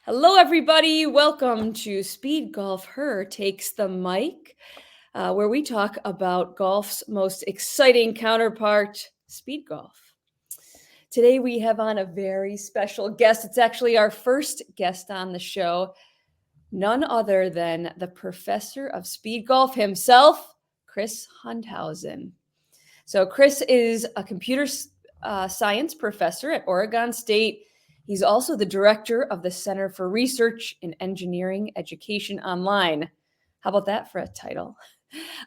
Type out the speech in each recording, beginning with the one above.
Hello, everybody. Welcome to Speedgolfher Takes the Mic, where we talk about golf's most exciting counterpart, speed golf. Today, we have on a very special guest. It's actually our first guest on the show, none other than the Professor of Speedgolf himself, Chris Hundhausen. So, Chris is a computer science professor at Oregon State. He's also the director of the Center for Research in Engineering Education Online. How about that for a title?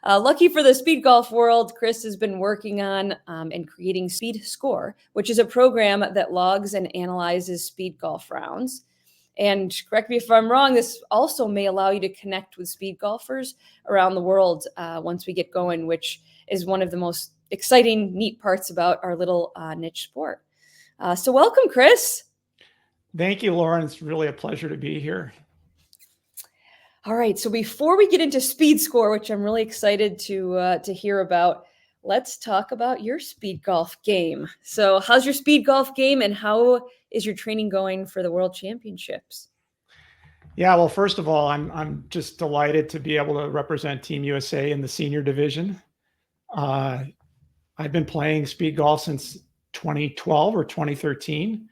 Lucky for the speed golf world, Chris has been working on and creating Speedscore, which is a program that logs and analyzes speed golf rounds. And correct me if I'm wrong, this also may allow you to connect with speed golfers around the world once we get going, which is one of the most exciting, neat parts about our little niche sport. So welcome, Chris. Thank you, Lauren. It's really a pleasure to be here. All right. So before we get into Speedscore, which I'm really excited to hear about, let's talk about your speed golf game. So how's your speed golf game and how is your training going for the World Championships? Yeah, well, first of all, I'm just delighted to be able to represent Team USA in the senior division. I've been playing speed golf since 2012 or 2013.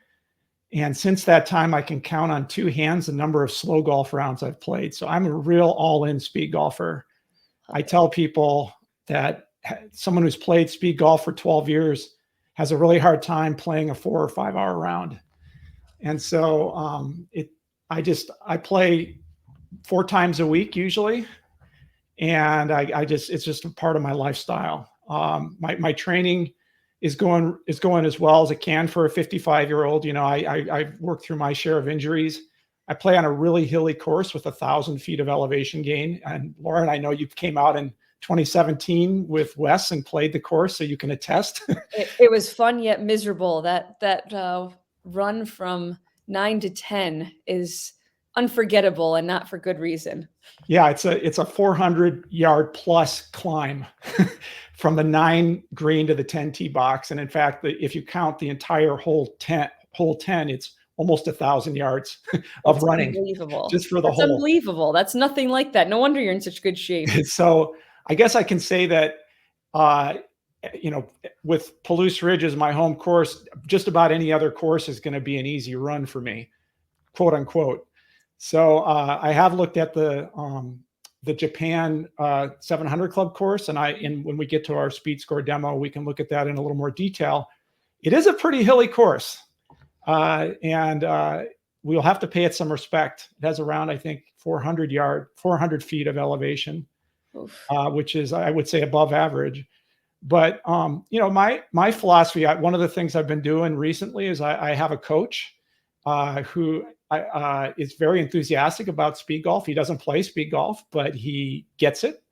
And since that time, I can count on two hands the number of slow golf rounds I've played. So I'm a real all-in speed golfer. I tell people that someone who's played speed golf for 12 years has a really hard time playing a 4 or 5 hour round. And so I play 4 times a week usually. And it's just a part of my lifestyle. My training is going as well as it can for a 55-year-old. You know, I've worked through my share of injuries. I play on a really hilly course with 1,000 feet of elevation gain. And Lauren, I know you came out in 2017 with Wes and played the course, so you can attest. It was fun yet miserable. That run from 9 to 10 is unforgettable and not for good reason. Yeah, it's a 400-yard plus climb from the 9 green to the 10 tee box. And in fact, if you count the entire hole 10, it's almost 1,000 yards of running. Unbelievable. Just for the That's hole. Unbelievable. That's nothing like that. No wonder you're in such good shape. So I guess I can say that, with Palouse Ridge as my home course, just about any other course is going to be an easy run for me, quote unquote. So I have looked at the Japan 700 Club course, and when we get to our Speedscore demo, we can look at that in a little more detail. It is a pretty hilly course, and we'll have to pay it some respect. It has around, I think, 400 feet of elevation, which is, I would say, above average. But my philosophy, one of the things I've been doing recently is I have a coach who is very enthusiastic about speed golf. He doesn't play speed golf, but he gets it.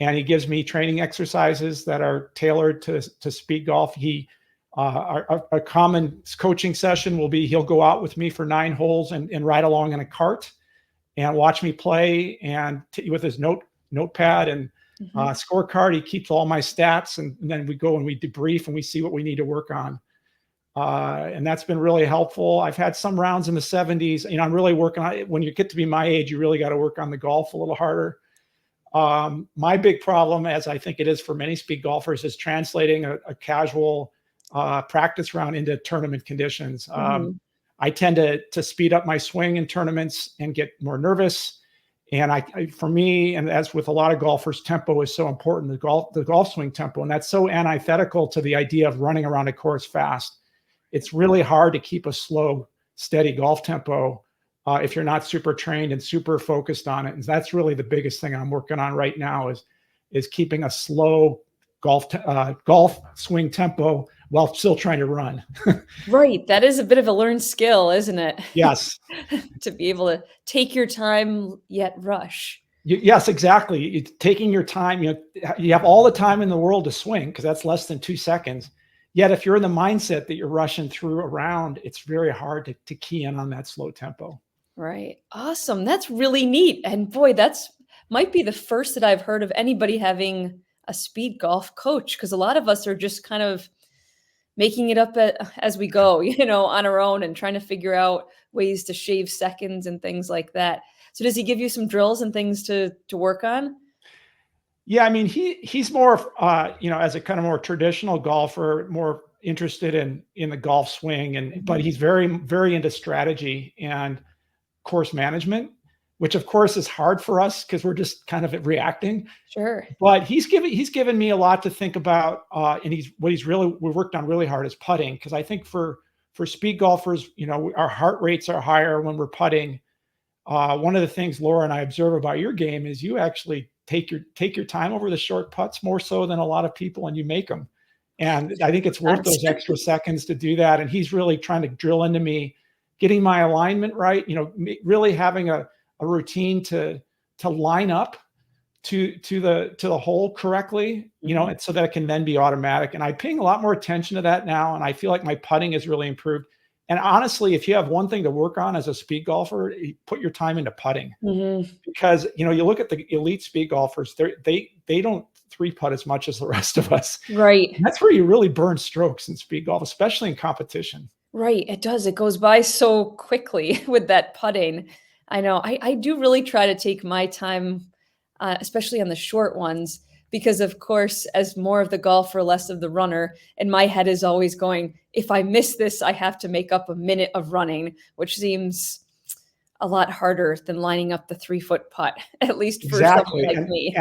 And he gives me training exercises that are tailored to speed golf. A common coaching session will be, he'll go out with me for 9 holes and ride along in a cart and watch me play, and with his notepad and scorecard, he keeps all my stats. And then we go and we debrief and we see what we need to work on. And that's been really helpful. I've had some rounds in the 70s. I'm really working on it. When you get to be my age, you really got to work on the golf a little harder. My big problem, as I think it is for many speed golfers, is translating a casual practice round into tournament conditions. I tend to speed up my swing in tournaments and get more nervous. And for me, and as with a lot of golfers, tempo is so important, the golf swing tempo. And that's so antithetical to the idea of running around a course fast. It's really hard to keep a slow, steady golf tempo if you're not super trained and super focused on it. And that's really the biggest thing I'm working on right now is keeping a slow golf swing tempo while still trying to run. Right. That is a bit of a learned skill, isn't it? Yes. To be able to take your time yet rush. Yes, exactly. Taking your time, you have all the time in the world to swing because that's less than 2 seconds. Yet if you're in the mindset that you're rushing through a round, it's very hard to key in on that slow tempo. Right. Awesome. That's really neat. And boy, might be the first that I've heard of anybody having a speed golf coach, because a lot of us are just kind of making it up as we go, on our own and trying to figure out ways to shave seconds and things like that. So does he give you some drills and things to work on? Yeah, I mean, he's more, as a kind of more traditional golfer, more interested in the golf swing, but he's very, very into strategy and course management, which of course is hard for us because we're just kind of reacting. Sure. But he's given me a lot to think about, and we worked on really hard is putting, because I think for speed golfers, our heart rates are higher when we're putting. One of the things Laura and I observe about your game is you actually take your time over the short putts more so than a lot of people, and you make them. And I think it's worth those extra seconds to do that. And he's really trying to drill into me, getting my alignment right. Really having a routine to line up to the hole correctly. And so that it can then be automatic. And I'm paying a lot more attention to that now, and I feel like my putting has really improved. And honestly, if you have one thing to work on as a speed golfer, put your time into putting, because you look at the elite speed golfers, they don't three putt as much as the rest of us. Right. And that's where you really burn strokes in speed golf, especially in competition. Right. It does. It goes by so quickly with that putting. I know. I do really try to take my time, especially on the short ones, because of course, as more of the golfer, less of the runner, and my head is always going, if I miss this, I have to make up a minute of running, which seems a lot harder than lining up the 3-foot putt, at least for someone like me.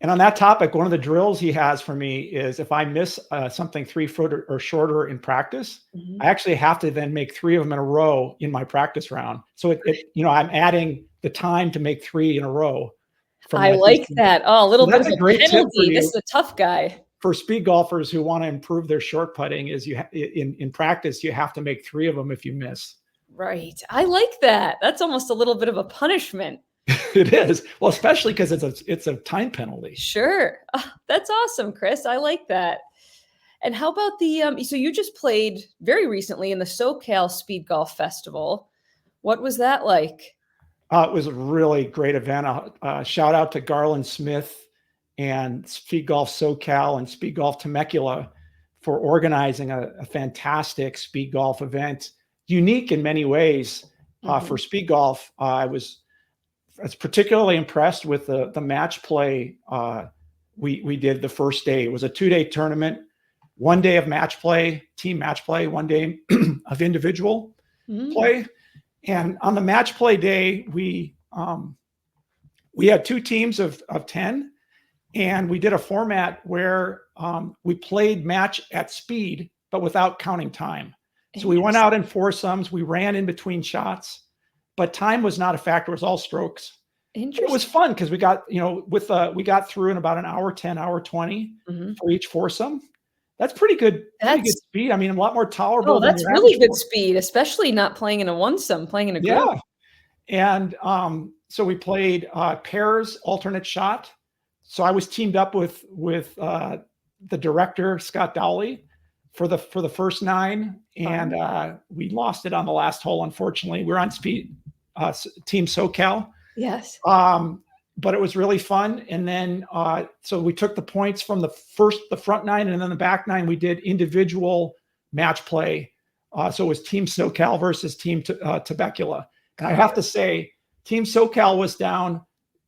And on that topic, one of the drills he has for me is if I miss something 3 foot or shorter in practice, I actually have to then make 3 of them in a row in my practice round. So I'm adding the time to make 3 in a row. I like that. Oh, a little bit of a great penalty. Tip for you. This is a tough guy. For speed golfers who want to improve their short putting, is in practice, you have to make 3 of them if you miss. Right. I like that. That's almost a little bit of a punishment. It is. Well, especially because it's a time penalty. Sure. Oh, that's awesome, Chris. I like that. And how about so you just played very recently in the SoCal Speed Golf Festival. What was that like? It was a really great event. Shout out to Garland Smith and Speed Golf SoCal and Speed Golf Temecula for organizing a fantastic speed golf event, unique in many ways for speed golf. I was particularly impressed with the match play we did the first day. It was a 2-day tournament, 1 day of match play, team match play, 1 day of individual play. And on the match play day, we had 2 teams of 10, and we did a format where we played match at speed, but without counting time. So we went out in foursomes, we ran in between shots, but time was not a factor. It was all strokes. It was fun because we got, we got through in about an hour 10, hour 20 for each foursome. That's pretty good speed. I mean, a lot more tolerable. Oh, that's really good speed, especially not playing in a one-some, playing in a group. Yeah. And so we played pairs, alternate shot. So I was teamed up with the director, Scott Dowley, for the first 9, and we lost it on the last hole. Unfortunately, we're on speed team SoCal. Yes. But it was really fun. And then so we took the points from the front 9, and then the back 9 we did individual match play. So it was team SoCal versus team Temecula. And I have to say, team SoCal was down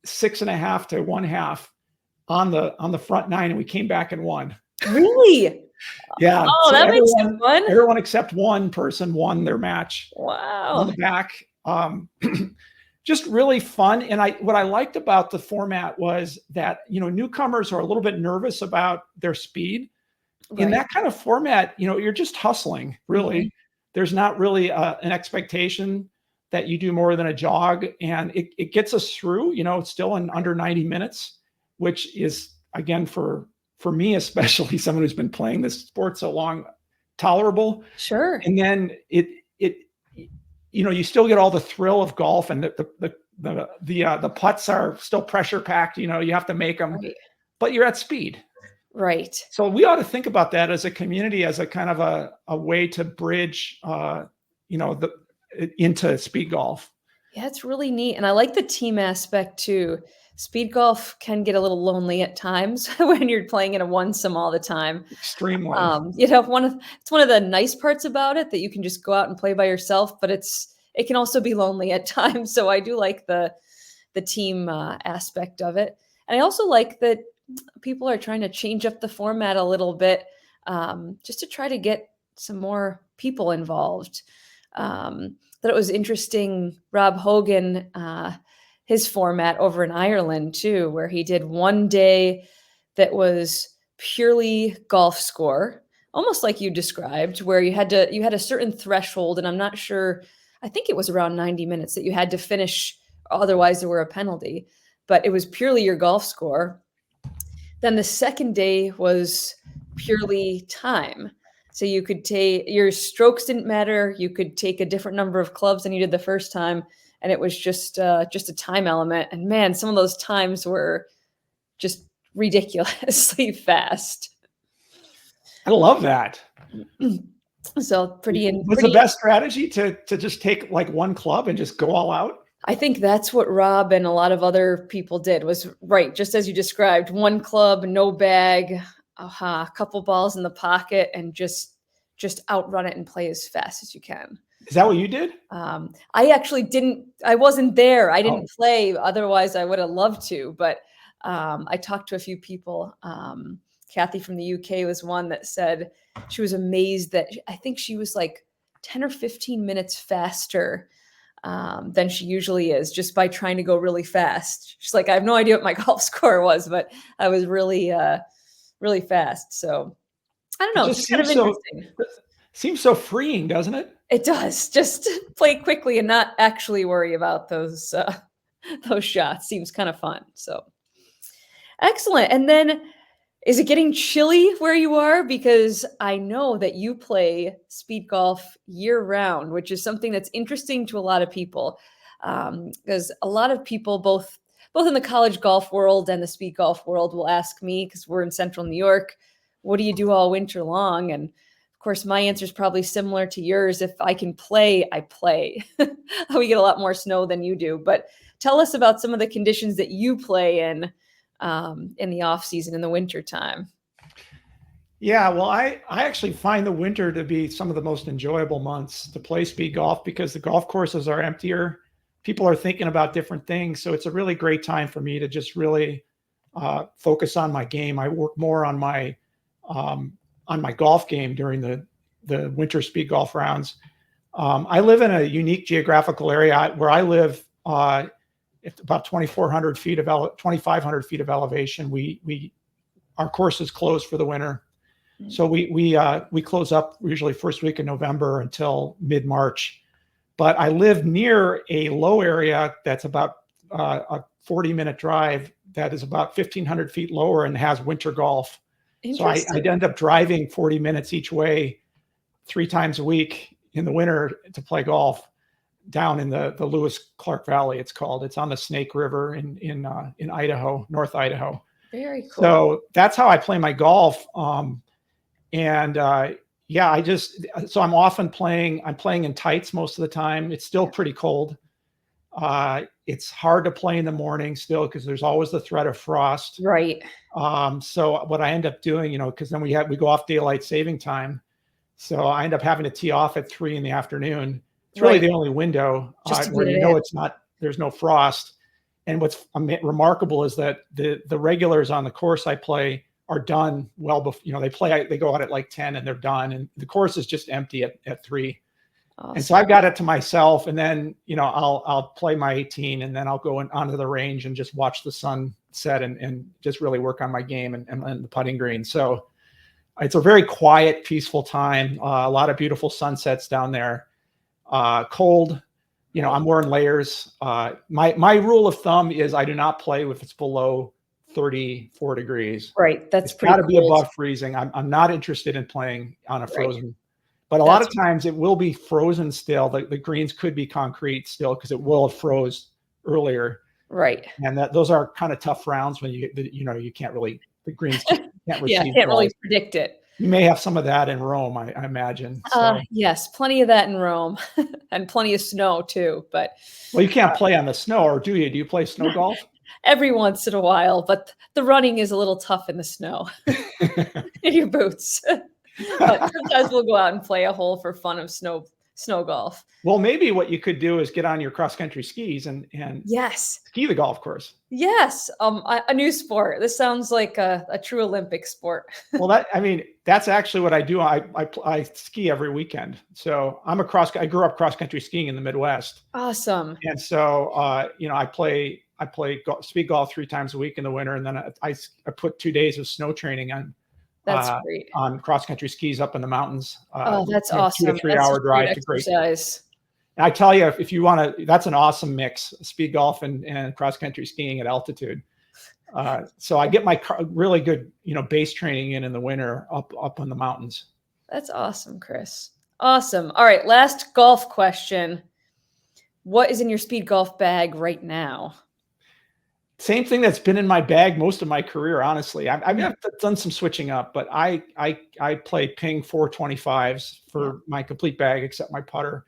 6.5 to 1/2 on the front 9, and we came back and won. Really? Yeah. Oh, so that makes it fun. Everyone except one person won their match. Wow. On the back. Just really fun. And what I liked about the format was that, newcomers are a little bit nervous about their speed. Right. In that kind of format, you're just hustling, really. There's not really an expectation that you do more than a jog. And it gets us through, it's still in under 90 minutes, which is, again, for me, especially someone who's been playing this sport so long, tolerable. Sure. And then you still get all the thrill of golf, and the putts are still pressure packed. You have to make them, but you're at speed. Right. So we ought to think about that as a community, as a kind of a way to bridge, into speed golf. Yeah, it's really neat, and I like the team aspect too. Speed golf can get a little lonely at times when you're playing in a one-some all the time. Extremely. It's one of the nice parts about it that you can just go out and play by yourself, but it can also be lonely at times. So I do like the team aspect of it, and I also like that people are trying to change up the format a little bit, just to try to get some more people involved. That it was interesting. Rob Hogan, his format over in Ireland too, where he did one day that was purely golf score, almost like you described, where you had a certain threshold, and I'm not sure. I think it was around 90 minutes that you had to finish, otherwise there were a penalty. But it was purely your golf score. Then the second day was purely time. So you could take your strokes didn't matter. You could take a different number of clubs than you did the first time, and it was just a time element. And man, some of those times were just ridiculously fast. I love that. So Was the best strategy to just take like one club and just go all out? I think that's what Rob and a lot of other people did, was right, just as you described, one club, no bag, a couple balls in the pocket, and just outrun it and play as fast as you can. Is that what you did? I actually didn't. I wasn't there. I didn't play. Otherwise, I would have loved to. But I talked to a few people. Kathy from the UK was one that said she was amazed that I think she was like 10 or 15 minutes faster than she usually is, just by trying to go really fast. She's like, I have no idea what my golf score was, but I was really, really fast. So I don't know. It's kind of interesting. Seems so freeing, doesn't it? It does. Just play quickly and not actually worry about those shots. Seems kind of fun. So excellent. And then, is it getting chilly where you are? Because I know that you play speed golf year round, which is something that's interesting to a lot of people. Because a lot of people, both in the college golf world and the speed golf world, will ask me, because we're in central New York, what do you do all winter long? And of course, my answer is probably similar to yours. If I can play, I play. We get a lot more snow than you do. But tell us about some of the conditions that you play in the off season, in the winter time. Yeah, well, I actually find the winter to be some of the most enjoyable months to play speed golf, because the golf courses are emptier. People are thinking about different things. So it's a really great time for me to just really focus on my game. I work more on my golf game during the winter speed golf rounds. I live in a unique geographical area where I live. It's about 2,500 feet of elevation. Our course is closed for the winter, so we close up usually first week of November until mid-March. But I live near a low area that's about a 40-minute drive that is about 1,500 feet lower and has winter golf. So I'd end up driving 40 minutes each way 3 times a week in the winter to play golf down in the Lewis Clark Valley, it's called. It's on the Snake River in Idaho, North Idaho. Very cool. So that's how I play my golf. Yeah, so I'm often playing in tights most of the time. It's still pretty cold. It's hard to play in the morning still, because there's always the threat of frost. Right. So what I end up doing, because then we go off daylight saving time. So I end up having to tee off at 3 p.m. It's really the only window where there's no frost. And what's remarkable is that the regulars on the course I play are done well before, they go out at like 10 and they're done. And the course is just empty at 3. Awesome. And so I've got it to myself, and then, I'll play my 18, and then I'll go onto the range and just watch the sun set and just really work on my game and the putting green. So it's a very quiet, peaceful time. A lot of beautiful sunsets down there. Cold, I'm wearing layers. My rule of thumb is I do not play if it's below 34 degrees. Right. That's it's got to be above freezing. I'm not interested in playing on a frozen, but a lot of times it will be frozen still. The greens could be concrete still, because it will have froze earlier. Right. And those are kind of tough rounds when you can't really, the greens can't receive. Can't really predict it. You may have some of that in Rome, I imagine. So, Yes, plenty of that in Rome and plenty of snow too. But well, you can't play on the snow, or do you? Do you play snow golf? every once in a while, but the running is a little tough in the snow in your boots. But sometimes we'll go out and play a hole for fun of snow golf. Well, maybe what you could do is get on your cross country skis and Yes. ski the golf course. Yes. A new sport. This sounds like a true Olympic sport. Well, that's actually what I do. I ski every weekend. So I grew up cross country skiing in the Midwest. Awesome. And so, I play speed golf 3 times a week in the winter. And then I put 2 days of snow training That's great. on cross country skis up in the mountains. That's awesome. 2 to 3 hour drive to great exercise. And I tell you, if you want to, that's an awesome mix: speed golf and cross country skiing at altitude. So I get my really good, base training in the winter up on the mountains. That's awesome, Chris. Awesome. All right, last golf question. What is in your speed golf bag right now? Same thing that's been in my bag most of my career, honestly. I've done some switching up, but I play Ping 425s for my complete bag, except my putter.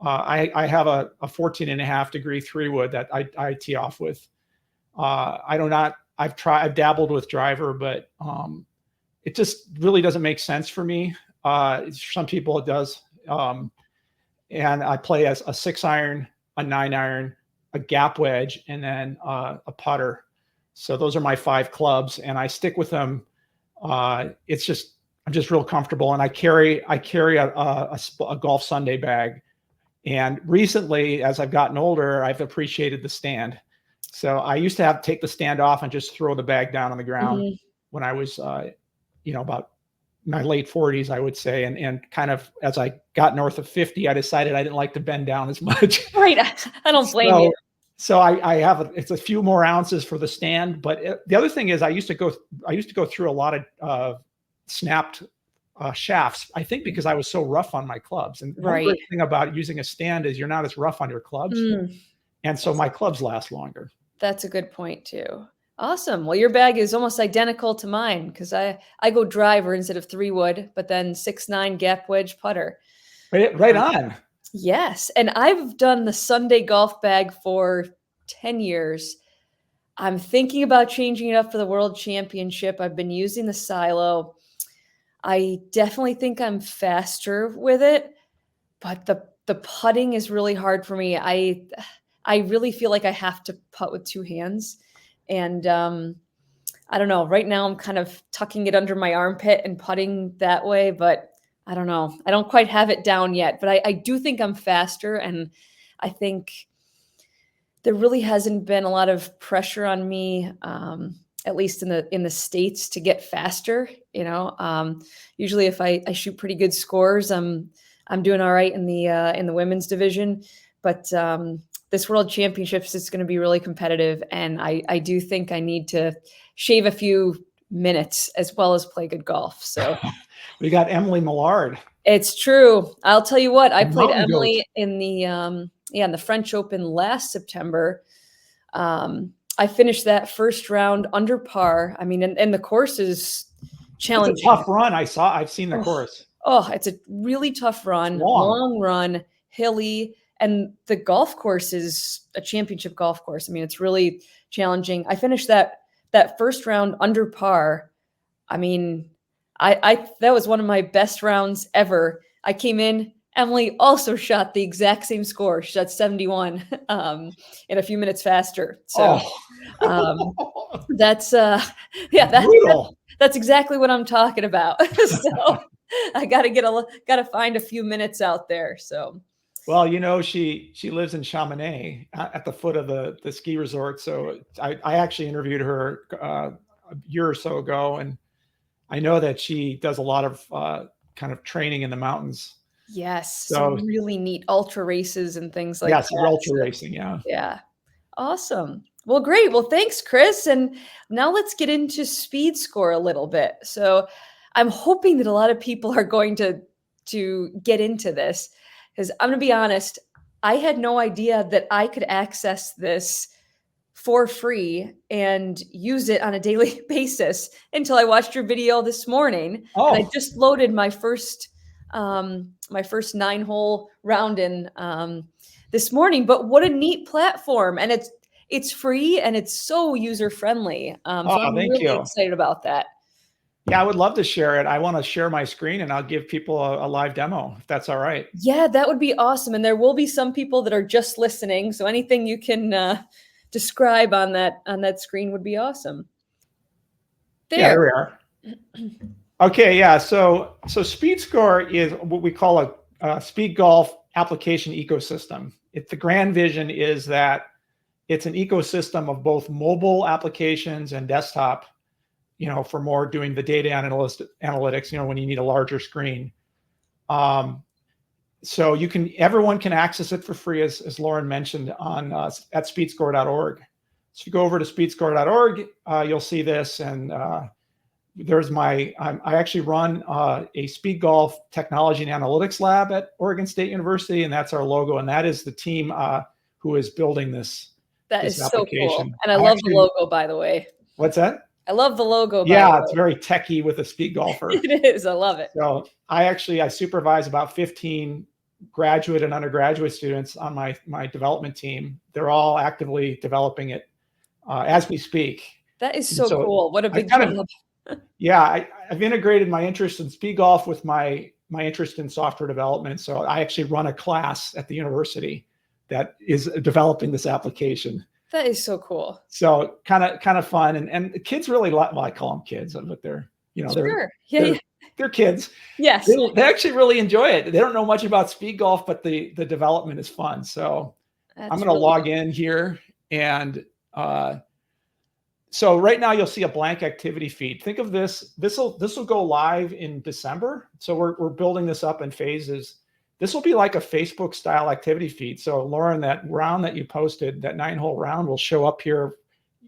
I have a 14.5 degree 3-wood that I tee off with. I've dabbled with driver, but it just really doesn't make sense for me. Some people it does. And I play as a 6-iron, a 9-iron, a gap wedge, and then a putter. So those are my 5 clubs, and I stick with them. I'm just real comfortable, and I carry a golf Sunday bag. And recently, as I've gotten older, I've appreciated the stand. So I used to take the stand off and just throw the bag down on the ground when I was, about my late 40s, I would say. And kind of as I got north of 50, I decided I didn't like to bend down as much. Right. I don't blame you. So I have it's a few more ounces for the stand. But the other thing is I used to go through a lot of snapped shafts, I think, because I was so rough on my clubs. And one great thing about using a stand is you're not as rough on your clubs. And so my clubs last longer. That's a good point too. Awesome. Well, your bag is almost identical to mine because I go driver instead of 3-wood, but then 6-9 gap wedge putter. Right on. Yes. And I've done the Sunday golf bag for 10 years. I'm thinking about changing it up for the World Championship. I've been using the silo. I definitely think I'm faster with it, but the putting is really hard for me. I really feel like I have to putt with 2 hands. And I don't know. Right now I'm kind of tucking it under my armpit and putting that way, but I don't know. I don't quite have it down yet, but I do think I'm faster. And I think there really hasn't been a lot of pressure on me, at least in the States, to get faster. Usually if I shoot pretty good scores, I'm doing all right in the women's division, but this World Championships is going to be really competitive, and I do think I need to shave a few minutes as well as play good golf. So we got Emily Millard. It's true. I'll tell you what, I played Emily in the French Open last September. I finished that first round under par. I mean, and the course is challenging. It's a tough run. I've seen the course. Oh, it's a really tough run, long run, hilly. And the golf course is a championship golf course. I mean, it's really challenging. I finished that first round under par. I mean, I that was one of my best rounds ever. I came in. Emily also shot the exact same score. She shot 71 in a few minutes faster. So that's exactly what I'm talking about. So I gotta find a few minutes out there. So. Well, she lives in Chamonix at the foot of the ski resort. So I actually interviewed her a year or so ago, and I know that she does a lot of kind of training in the mountains. Yes, so really neat ultra races and things like that. Yes, ultra racing, yeah. Yeah, awesome. Well, great. Well, thanks, Chris. And now let's get into Speedscore a little bit. So I'm hoping that a lot of people are going to get into this. Because I'm going to be honest, I had no idea that I could access this for free and use it on a daily basis until I watched your video this morning. And I Oh, just loaded my first 9-hole round in this morning. But what a neat platform. And it's free and it's so user friendly. So I'm thank really you. excited about that. Yeah, I would love to share it. I want to share my screen and I'll give people a live demo if that's all right. Yeah, that would be awesome. And there will be some people that are just listening. So anything you can describe on that screen would be awesome. Yeah, there we are. Okay, yeah. So Speedscore is what we call a speed golf application ecosystem. The grand vision is that it's an ecosystem of both mobile applications and desktop, for more doing the data analytics, when you need a larger screen. So everyone can access it for free, as Lauren mentioned, on at speedscore.org. So if you go over to speedscore.org, you'll see this, and there's I actually run a speed golf technology and analytics lab at Oregon State University, and that's our logo, and that is the team who is building this. That this is so cool. And I love the logo, by the way. What's that? I love the logo. Yeah, it's very techy with a Speedgolfher. It is. I love it. So I supervise about 15 graduate and undergraduate students on my development team. They're all actively developing it as we speak. That is so cool. What a big job. Yeah, I've integrated my interest in speed golf with my interest in software development. So I actually run a class at the university that is developing this application. That is so cool. So kind of fun, and the kids really I call them kids, but they're sure. they're kids. Yes, they actually really enjoy it. They don't know much about speed golf, but the development is fun. So I'm going to log in here, and so right now you'll see a blank activity feed. Think of this. This will go live in December. So we're building this up in phases. This will be like a Facebook style activity feed. So Lauren, that round that you posted, that 9-hole round will show up here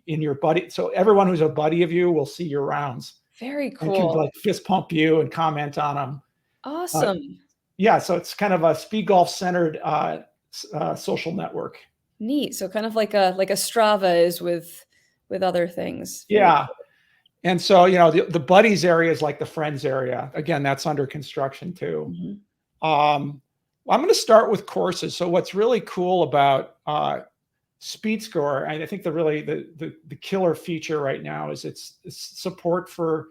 in your buddy. So everyone who's a buddy of you will see your rounds. Very cool. And can fist pump you and comment on them. Awesome. Yeah. So it's kind of a speed golf centered social network. Neat. So kind of like a Strava is with other things. Yeah. And so, the buddies area is like the friends area. Again, that's under construction too. Mm-hmm. I'm going to start with courses. So what's really cool about Speedscore, and I think the killer feature right now is its support for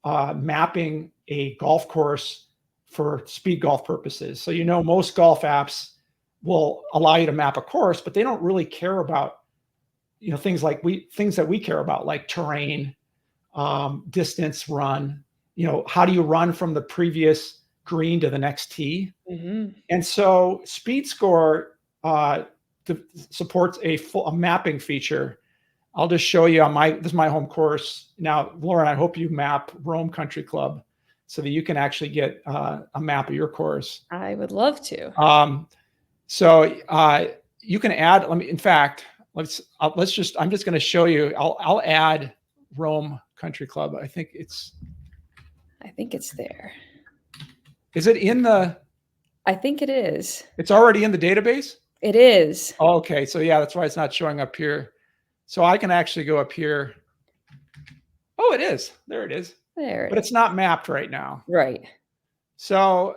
mapping a golf course for speed golf purposes. So most golf apps will allow you to map a course, but they don't really care about things that we care about, like terrain, distance run. How do you run from the previous green to the next tee? Mm-hmm. And so Speedscore supports a mapping feature. I'll just show you this is my home course. Now, Lauren, I hope you map Rome Country Club so that you can actually get a map of your course. I would love to. So you can add, in fact, I'm just going to show you, I'll add Rome Country Club. I think it's there. Is it in the? I think it is. It's already in the database? It is. Oh, okay. So yeah, that's why it's not showing up here. So I can actually go up here. Oh, it is. There it is. But it's not mapped right now. Right. So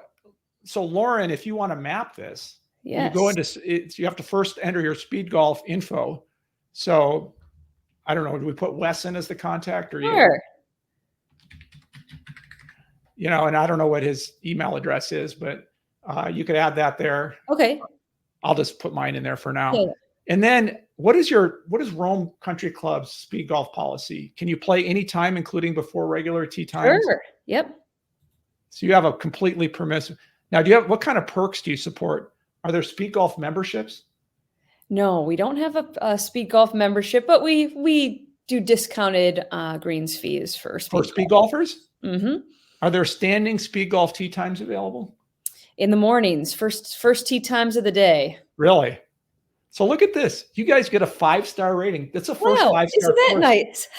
Lauren, if you want to map this, you go into you have to first enter your speed golf info. So I don't know, do we put Wes in as the contact or sure. you? And I don't know what his email address is, but you could add that there. Okay. I'll just put mine in there for now. Okay. And then what is Rome Country Club's speed golf policy? Can you play anytime, including before regular tee times? Sure. Yep. So you have a completely permissive. Now, what kind of perks do you support? Are there speed golf memberships? No, we don't have a speed golf membership, but we do discounted greens fees for speed golfers. Mm-hmm. Are there standing speed golf tee times available? In the mornings, first tee times of the day. Really? So look at this. You guys get a 5-star rating. That's a first 5-star. Isn't that nice?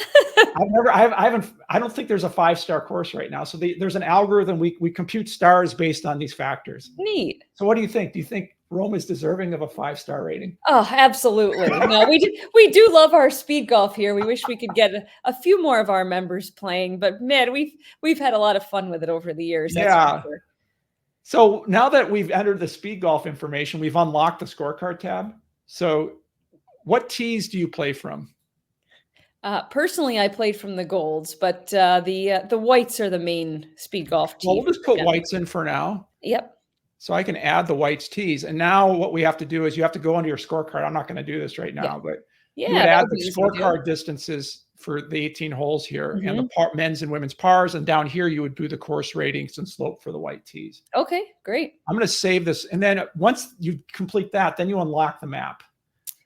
I don't think there's a 5-star course right now. So there's an algorithm. We compute stars based on these factors. Neat. So what do you think? Do you think Rome is deserving of a 5-star rating. Oh, absolutely. No, we do love our speed golf here. We wish we could get a few more of our members playing, but man, we've had a lot of fun with it over the years. That's for sure. So now that we've entered the speed golf information, we've unlocked the scorecard tab. So what tees do you play from? Personally, I played from the golds, but the whites are the main speed golf tee. Well, we'll just put whites in for now. Yep. So I can add the whites tees. And now what we have to do is you have to go into your scorecard. I'm not going to do this right now, but you would add the scorecard distances for the 18 holes here and the men's and women's pars. And down here, you would do the course ratings and slope for the white tees. Okay, great. I'm going to save this. And then once you complete that, then you unlock the map.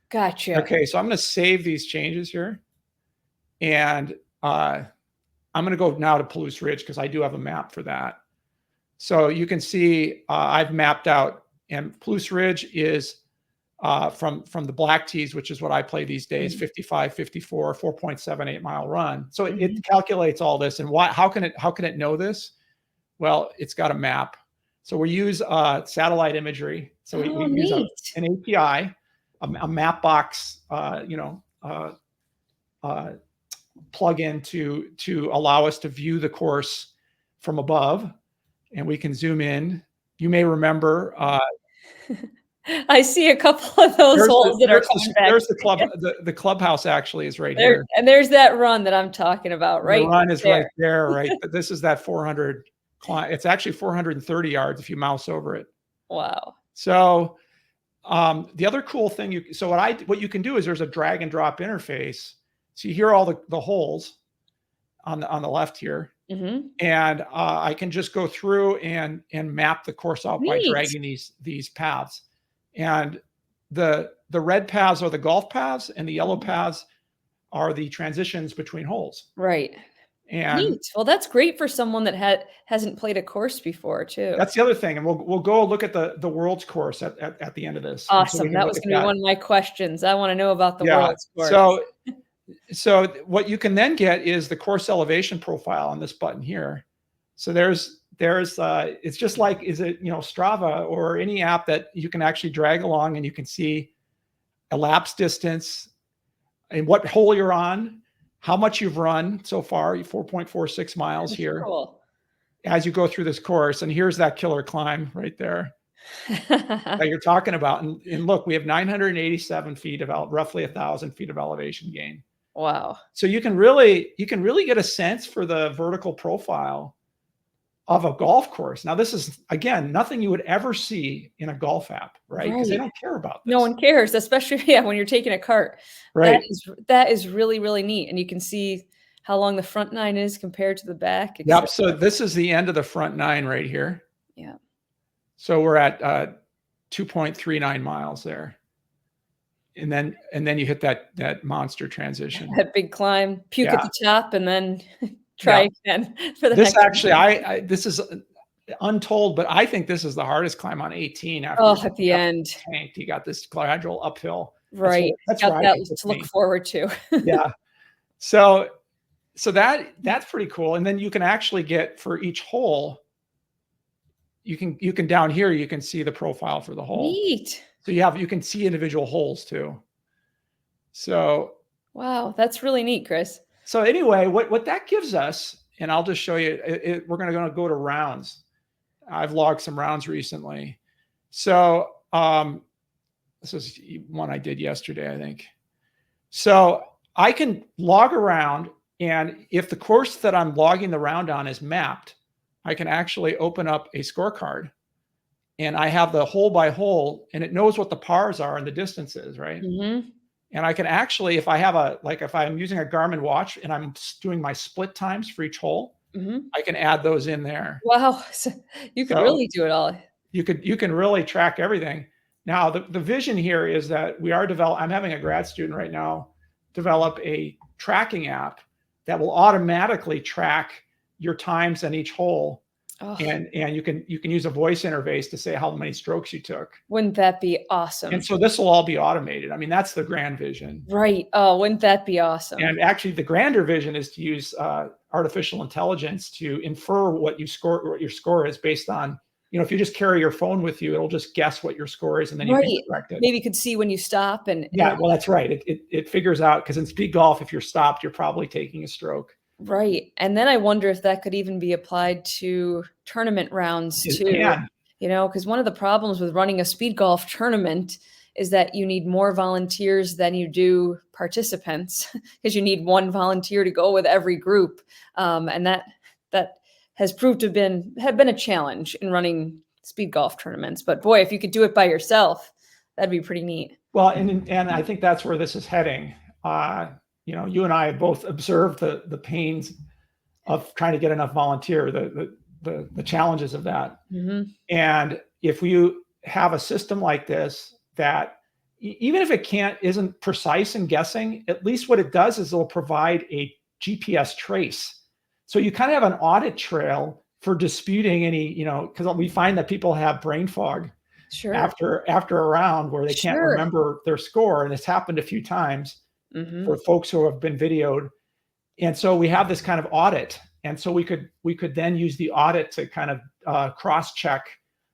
Gotcha. Okay, so I'm going to save these changes here. And I'm going to go now to Palouse Ridge because I do have a map for that. So you can see I've mapped out, and Palouse Ridge is from the black tees, which is what I play these days, 55, 54, 4.78 mile run. So it calculates all this. And how can it know this? Well, it's got a map. So we use satellite imagery. So we use an API, a map box, plug in to allow us to view the course from above. And we can zoom in. You may remember. I see a couple of those holes that are coming back. There's the club. The clubhouse actually is right here. And there's that run that I'm talking about, right? The run is right there, right? This is that 400 climb. It's actually 430 yards if you mouse over it. Wow. So the other cool thing, what you can do is there's a drag and drop interface. So you hear all the holes on the left here. And I can just go through and map the course out by dragging these paths. And the red paths are the golf paths, and the yellow paths are the transitions between holes. Right. And neat. Well, that's great for someone that hasn't played a course before too. That's the other thing, and we'll go look at the world's course at the end of this. Awesome. That was going to be one of my questions. I want to know about the world's course. So what you can then get is the course elevation profile on this button here. So there's it's just like, Strava or any app that you can actually drag along, and you can see elapsed distance and what hole you're on, how much you've run so far, 4.46 miles here. Cool. As you go through this course. And here's that killer climb right there that you're talking about. And look, we have 987 feet of roughly 1,000 feet of elevation gain. Wow. So you can really get a sense for the vertical profile of a golf course. Now, this is, again, nothing you would ever see in a golf app, right? Because they don't care about this. No one cares, especially when you're taking a cart. Right. That is really, really neat. And you can see how long the front nine is compared to the back. Yep. So this is the end of the front nine right here. Yeah. So we're at 2.39 miles there. And then you hit that monster transition. That big climb, puke at the top, and then try again for the next one. Actually, this is untold, but I think this is the hardest climb on 18. After at the end. Tanked, you got this gradual uphill. Right. That's got that to look forward to. Yeah. So that's pretty cool. And then you can actually get for each hole, you can down here, you can see the profile for the hole. Neat. So you can see individual holes too. So wow, that's really neat, Chris. So anyway, what that gives us, and I'll just show you, we're going to go to rounds. I've logged some rounds recently. So this is one I did yesterday, I think. So I can log a round, and if the course that I'm logging the round on is mapped, I can actually open up a scorecard. And I have the hole by hole, and it knows what the pars are and the distances, right? And I can actually, if I'm using a Garmin watch and I'm doing my split times for each hole, I can add those in there. Wow. So you can really do it all. You can really track everything. Now, the vision here is that I'm having a grad student right now develop a tracking app that will automatically track your times on each hole. Oh. And you can use a voice interface to say how many strokes you took. Wouldn't that be awesome? And so this will all be automated. I mean, that's the grand vision. Right. Oh, wouldn't that be awesome? And actually the grander vision is to use artificial intelligence to infer what your score is based on if you just carry your phone with you, it'll just guess what your score is, and then you can Right. correct it. Maybe you could see when you stop and Yeah, well, that's right. It figures out, because in speed golf, if you're stopped, you're probably taking a stroke. right. And then I wonder if that could even be applied to tournament rounds It too, can. because one of the problems with running a speed golf tournament is that you need more volunteers than you do participants, because you need one volunteer to go with every group. And that has proved to have been a challenge in running speed golf tournaments. But boy, if you could do it by yourself, that'd be pretty neat. Well, and I think that's where this is heading. You and I both observed the pains of trying to get enough volunteer, the challenges of that. Mm-hmm. And if you have a system like this, that even if it isn't precise in guessing, at least what it does is it'll provide a GPS trace. So you kind of have an audit trail for disputing any, because we find that people have brain fog Sure. after a round where they can't Sure. remember their score. And it's happened a few times Mm-hmm. for folks who have been videoed. And so we have this kind of audit. And so we could then use the audit to kind of cross-check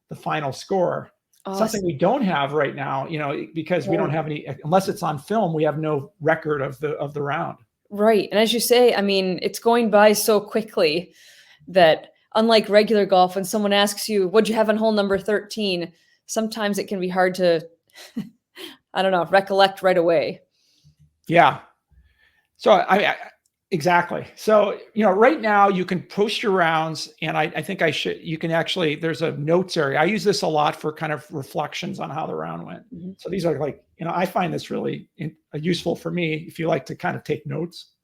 the final score. Awesome. Something we don't have right now, because we don't have any, unless it's on film, we have no record of the round. Right. And as you say, I mean, it's going by so quickly that unlike regular golf, when someone asks you, what'd you have on hole number 13? Sometimes it can be hard to, I don't know, recollect right away. Yeah. So exactly. So, right now you can post your rounds, and I think you can actually, there's a notes area. I use this a lot for kind of reflections on how the round went. Mm-hmm. So these are like, I find this really useful for me if you like to kind of take notes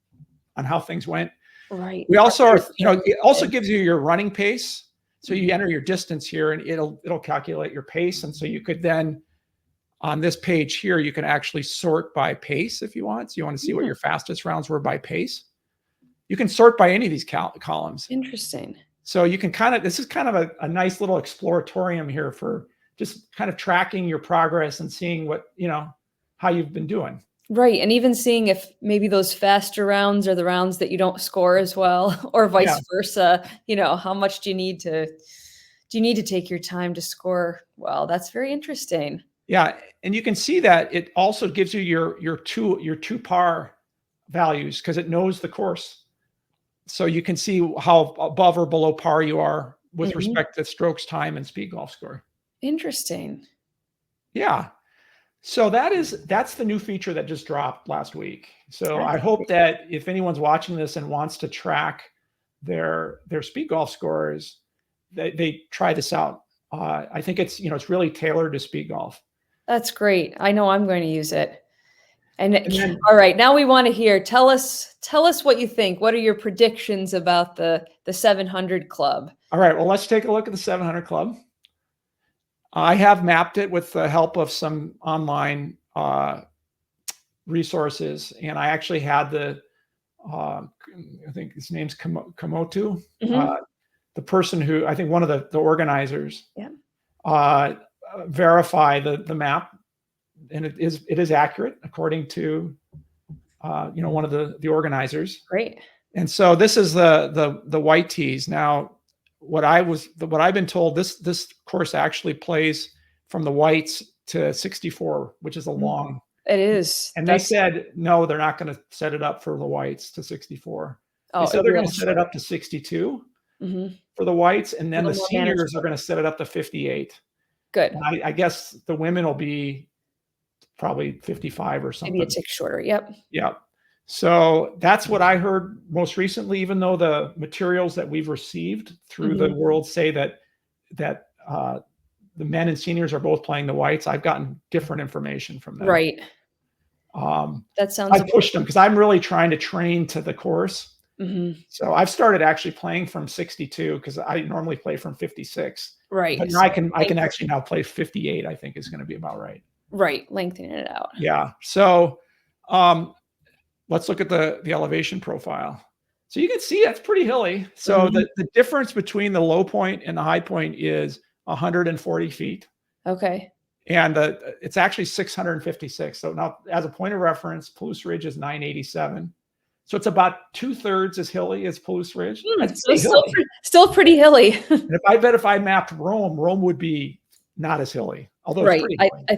on how things went. Right. We also are, it also gives you your running pace. So you enter your distance here, and it'll calculate your pace. And so you could then, on this page here, you can actually sort by pace if you want. So you want to see what your fastest rounds were by pace. You can sort by any of these columns. Interesting. So you can this is kind of a nice little exploratorium here for just kind of tracking your progress and seeing what, how you've been doing. Right. And even seeing if maybe those faster rounds are the rounds that you don't score as well, or vice versa. How much do you need to take your time to score well? That's very interesting. Yeah. And you can see that it also gives you your two par values, because it knows the course. So you can see how above or below par you are with respect to strokes, time, and speed golf score. Interesting. Yeah. So that's the new feature that just dropped last week. So I hope that if anyone's watching this and wants to track their speed golf scores, they try this out. I think it's really tailored to speed golf. That's great. I know I'm going to use it. And then, all right, now we want to hear. Tell us what you think. What are your predictions about the 700 Club? All right. Well, let's take a look at the 700 Club. I have mapped it with the help of some online resources, and I actually had I think his name's Komotu, the person who, I think one of the organizers, verify the map, and it is accurate according to one of the organizers. Great. And so this is the white tees. Now, what I've been told, this course actually plays from the whites to 64, which is a long. It is. And they said no, they're not going to set it up for the whites to 64. Oh, so they're going to set it up to 62 for the whites, and then the seniors are going to set it up to 58. Good. And I guess the women will be probably 55 or something. Maybe a tick shorter. Yep. Yep. So that's what I heard most recently, even though the materials that we've received through the world say that the men and seniors are both playing the whites. I've gotten different information from them. Right. That sounds. I pushed them because I'm really trying to train to the course. So I've started actually playing from 62 because I normally play from 56. Right. But now I can actually now play 58. I think is going to be about right. Right. Lengthening it out. Yeah. So let's look at the elevation profile. So you can see it's pretty hilly. So the difference between the low point and the high point is 140 feet. Okay. And it's actually 656. So now, as a point of reference, Palouse Ridge is 987. So it's about 2/3 as hilly as Palouse Ridge. That's So pretty hilly. still pretty hilly. And if I mapped Rome, Rome would be not as hilly, although it's Right. pretty hilly. I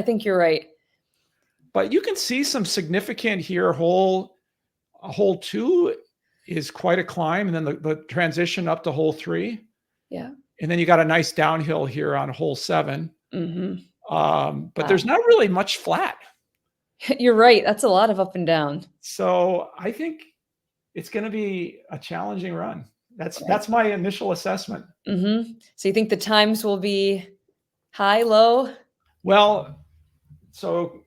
think you're right. But you can see some significant here. Hole 2 is quite a climb, and then the transition up to hole 3. Yeah. And then you got a nice downhill here on hole 7. Mm-hmm. But there's not really much flat. You're right. That's a lot of up and down. So I think it's going to be a challenging run. That's my initial assessment. Mm-hmm. So you think the times will be high, low? Well, so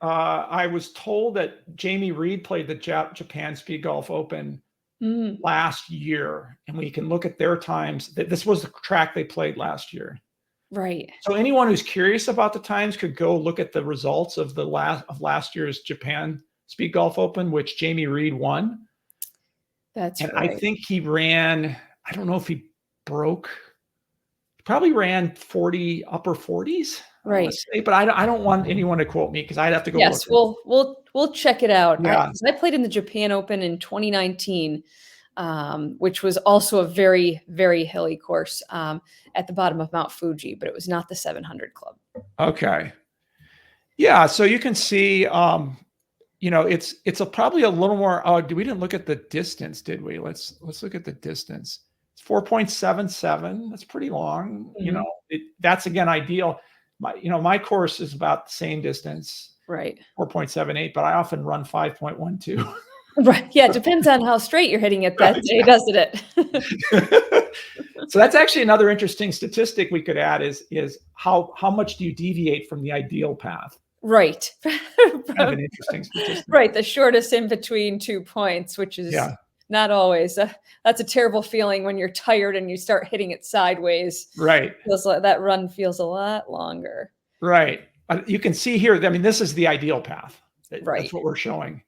I was told that Jamie Reed played the Japan Speedgolf Open last year, and we can look at their times. This was the track they played last year. Right. So anyone who's curious about the times could go look at the results of last year's Japan Speedgolf Open, which Jamie Reed won. That's and right. I think he ran, I don't know if he broke, probably ran 40, upper 40s. Right. But I don't want anyone to quote me because I'd have to go. Yes, we'll check it out. Yeah. I played in the Japan Open in 2019, which was also a very, very hilly course at the bottom of Mount Fuji, but it was not the 700 Club. Okay. Yeah, so you can see, it's probably a little more. Oh, we didn't look at the distance, did we? Let's look at the distance. It's 4.77. That's pretty long. Mm-hmm. That's again ideal. My course is about the same distance, right? 4.78, but I often run 5.12. Right. Yeah, it depends on how straight you're hitting it that day, doesn't it? So that's actually another interesting statistic we could add is how much do you deviate from the ideal path? Right. Kind of an interesting statistic. Right. The shortest in between 2 points, which is not always. That's a terrible feeling when you're tired and you start hitting it sideways. Right. Feels like that run feels a lot longer. Right. You can see here, I mean, this is the ideal path. Right. That's what we're showing.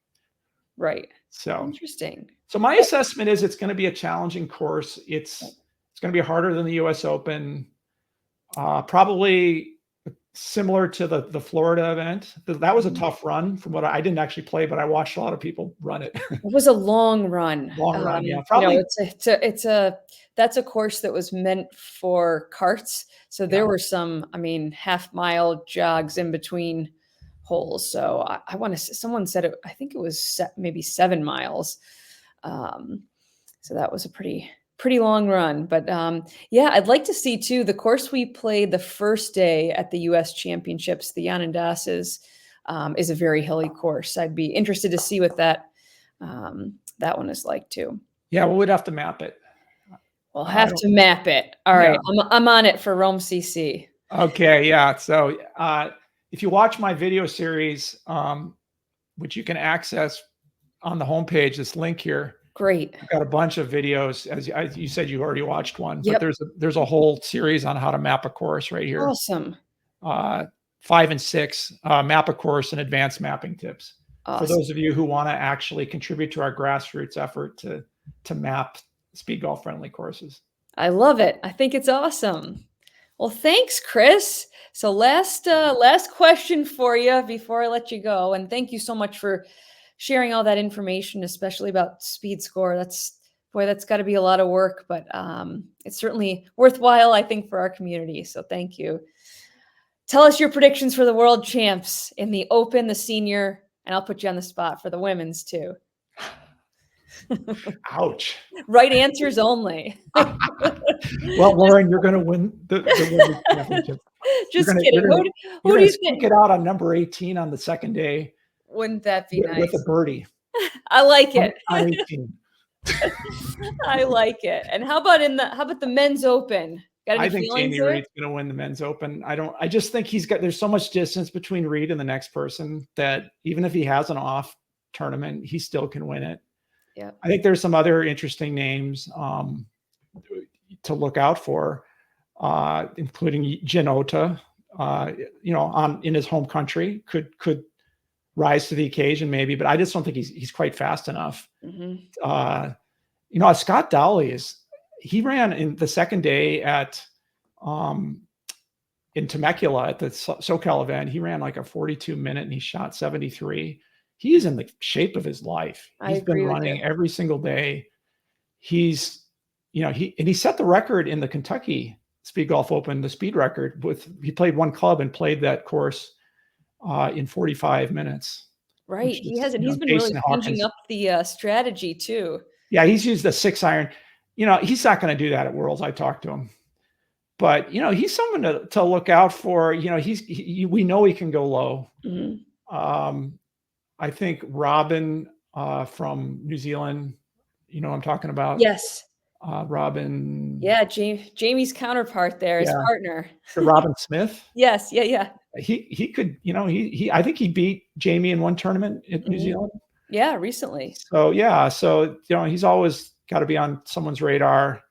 Right. So interesting. So my assessment is it's going to be a challenging course. It's going to be harder than the US Open. Probably similar to the Florida event. That was a tough run from what I didn't actually play, but I watched a lot of people run it. It was a long run. Long run, yeah. Probably That's a course that was meant for carts. So there were some, half-mile jogs in between holes. So I want to. Someone said it. I think it was maybe 7 miles. So that was a pretty long run. But I'd like to see too the course we played the first day at the U.S. Championships, the Yanandas's, is a very hilly course. I'd be interested to see what that one is like too. Yeah, well, we'd have to map it. We'll have to map it. All right, I'm on it for Rome CC. Okay, yeah. So if you watch my video series, which you can access on the homepage, this link here. Great. I've got a bunch of videos. As you said, you already watched one, Yep. but there's a whole series on how to map a course right here. Awesome. 5 and 6, map a course and advanced mapping tips. Awesome. For those of you who want to actually contribute to our grassroots effort to map speed golf friendly courses. I love it. I think it's awesome. Well, thanks, Chris. So last question for you before I let you go. And thank you so much for sharing all that information, especially about Speedscore. That's got to be a lot of work, but it's certainly worthwhile, I think, for our community. So thank you. Tell us your predictions for the world champs in the Open, the senior, and I'll put you on the spot for the women's too. Ouch. Right answers only. Well, Lauren, you're going to win the women's championship. Just kidding. Who do you think? Get out on number 18 on the second day. Wouldn't that be nice? With a birdie. I like it. On 18. I like it. And how about the men's Open? I think Jamie Reed's going to win the men's Open. I just think there's so much distance between Reed and the next person that even if he has an off tournament, he still can win it. Yeah. I think there's some other interesting names to look out for, including Janota, in his home country could rise to the occasion maybe, but I just don't think he's quite fast enough. Mm-hmm. Scott Dowley he ran in the second day at in Temecula at the SoCal event. He ran like a 42 minute and he shot 73. he is in the shape of his life. I He's been agree with running you. every single day. He's, he set the record in the Kentucky Speed Golf Open, the speed record he played one club and played that course in 45 minutes. Right. He has, and he's been really Jason changing Hawkins. up the strategy too. Yeah, he's used the 6-iron. He's not going to do that at Worlds. I talked to him, but he's someone to look out for. We know he can go low. Mm-hmm. I think Robin from New Zealand, I'm talking about. Yes. Robin. Yeah, Jamie's counterpart there, his partner. The Robin Smith. Yes. Yeah. He could, I think he beat Jamie in one tournament in New Zealand. Yeah, recently. So he's always got to be on someone's radar.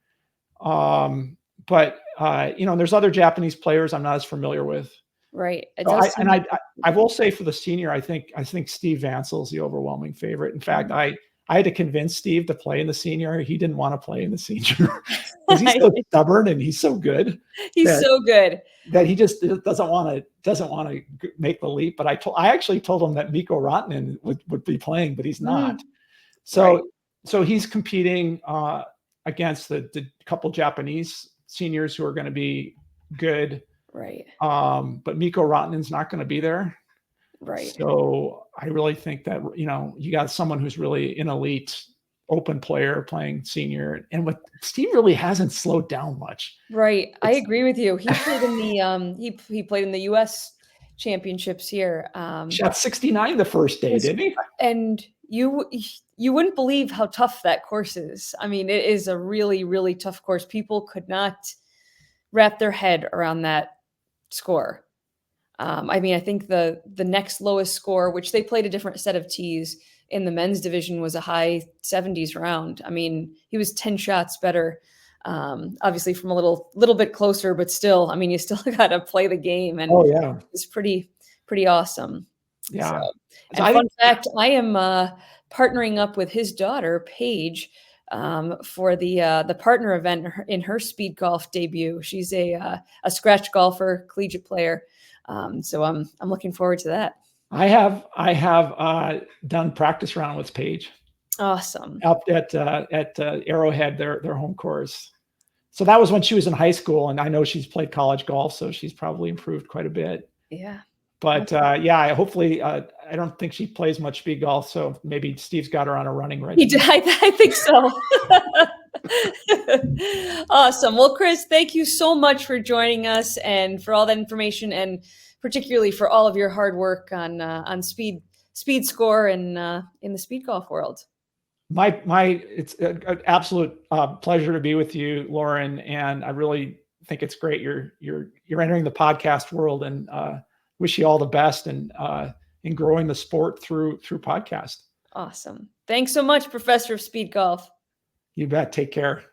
But there's other Japanese players I'm not as familiar with. Right. I will say for the senior, I think Steve Vansel is the overwhelming favorite. In fact, I had to convince Steve to play in the senior. He didn't want to play in the senior because he's so stubborn and he's so good. He's so good that he just doesn't want to make the leap. But I actually told him that Mikko Rantanen would be playing, but he's not. So he's competing against the couple Japanese seniors who are going to be good. Right. But Mikko Rantanen's not going to be there. Right. So I really think that, you got someone who's really an elite open player playing senior, and Steve really hasn't slowed down much. Right. I agree with you. He played in the, he played in the US championships here. Shot 69 the first day, didn't he? And you wouldn't believe how tough that course is. I mean, it is a really, really tough course. People could not wrap their head around that score. I think the next lowest score, which they played a different set of tees in the men's division, was a high 70s round. I mean, he was 10 shots better, obviously from a little bit closer, but still, I mean, you still got to play the game, and it's pretty awesome. Yeah. So, and fun fact, I am partnering up with his daughter, Paige, for the partner event in her speed golf debut. She's a scratch golfer, collegiate player. So I'm looking forward to that. I have done practice round with Paige. Awesome. Up at Arrowhead, their home course. So that was when she was in high school, and I know she's played college golf, so she's probably improved quite a bit. Yeah. But hopefully, I don't think she plays much speed golf, so maybe Steve's got her on a running regimen. He did. I think so. Awesome. Well, Chris, thank you so much for joining us and for all that information, and particularly for all of your hard work on speed score and in the speed golf world. It's an absolute pleasure to be with you, Lauren, and I really think it's great you're entering the podcast world, and wish you all the best in growing the sport through podcast. Awesome. Thanks so much, Professor of Speed Golf. You bet. Take care.